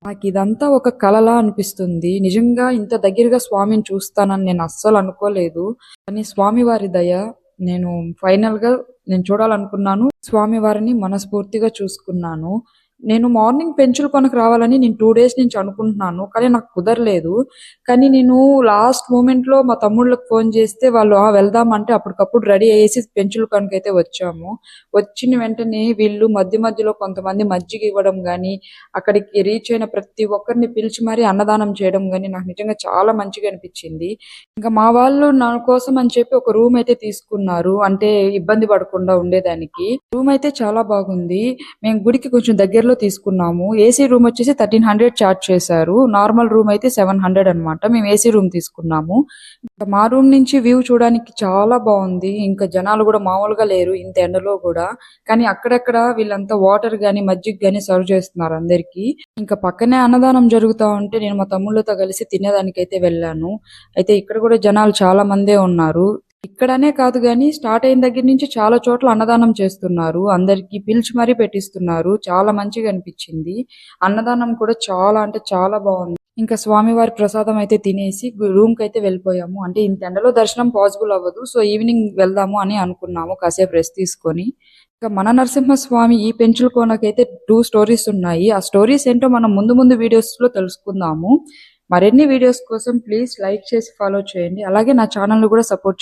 నాకిదంతా ఒక కలలా అనిపిస్తుంది. నిజంగా ఇంత దగ్గరగా స్వామిని చూస్తానని నేను అస్సలు అనుకోలేదు. కానీ స్వామివారి దయ నేను ఫైనల్‌గా నేను చూడాలనుకున్నాను. స్వామివారిని మనస్ఫూర్తిగా చూసుకున్నాను. నేను మార్నింగ్ పెంచుల కొనకు రావాలని నేను 2 డేస్ నుంచి అనుకుంటున్నాను. కానీ నాకు కుదరలేదు. కానీ నేను లాస్ట్ మొమెంట్‌లో మా తమ్ముళ్ళకి ఫోను చేస్తే వాళ్ళు వెళ్దాం అంటే అప్పటికప్పుడు రెడీ అయ్యేసి పెంచుల కొనకైతే వచ్చాము. వచ్చిన వెంటనే వీళ్ళు మధ్య మధ్యలో కొంతమంది మజ్జిగ ఇవ్వడం గాని, అక్కడికి రీచ్ అయిన ప్రతి ఒక్కరిని పిలిచి మరీ అన్నదానం చేయడం గాని నాకు నిజంగా చాలా మంచిగా అనిపిచ్చింది. ఇంకా మా వాళ్ళు నా కోసం అని చెప్పి ఒక రూమ్ అయితే తీసుకున్నారు. అంటే ఇబ్బంది పడకుండా ఉండేదానికి. రూమ్ అయితే చాలా బాగుంది. మేము గుడికి కొంచెం దగ్గరలో తీసుకున్నాము. ఏసీ రూమ్ వచ్చేసి 1300 చార్జ్ చేశారు. నార్మల్ రూమ్ అయితే 700 అన్నమాట. మేము ఏసీ రూమ్ తీసుకున్నాము. ఇంకా మా రూమ్ నుంచి వ్యూ చూడడానికి చాలా బావుంది. ఇంకా జనాలు గూడా మామూలుగా లేరు ఇంత ఎండలో గూడా. కానీ అక్కడక్కడ వీళ్ళంతా వాటర్ గాని, మజ్జిగ గాని సర్వ్ చేస్తున్నారు అందరికీ. ఇంకా పక్కనే అన్నదానం జరుగుతా ఉంటే నేను మా తమ్ముళ్ళతో కలిసి తినేదానికైతే వెళ్ళాను. అయితే ఇక్కడ గూడా జనాలు చాలా మందే ఉన్నారు. ఇక్కడనే కాదు గానీ స్టార్ట్ అయిన దగ్గర నుంచి చాలా చోట్ల అన్నదానం చేస్తున్నారు. అందరికి పిలిచి మరీ పెట్టిస్తున్నారు. చాలా మంచిగా అనిపిచ్చింది. అన్నదానం కూడా చాలా అంటే చాలా బావుంది. ఇంకా స్వామివారి ప్రసాదం అయితే తినేసి రూమ్‌కైతే వెళ్ళిపోయాము. అంటే ఇంత ఎండలో దర్శనం పాసిబుల్ అవ్వదు. సో, ఈవినింగ్ వెళ్దాము అని అనుకున్నాము కాసేపు రెస్ట్ తీసుకొని. ఇంకా మన నరసింహస్వామి ఈ పెంచుల కోనకైతే 2 స్టోరీస్ ఉన్నాయి. ఆ స్టోరీస్ ఏంటో మనం ముందు ముందు వీడియోస్‌లో తెలుసుకుందాము. మరిన్ని వీడియోస్ కోసం ప్లీజ్ లైక్ చేసి ఫాలో చేయండి. అలాగే నా ఛానెల్‌ని కూడా సపోర్ట్ చేయండి.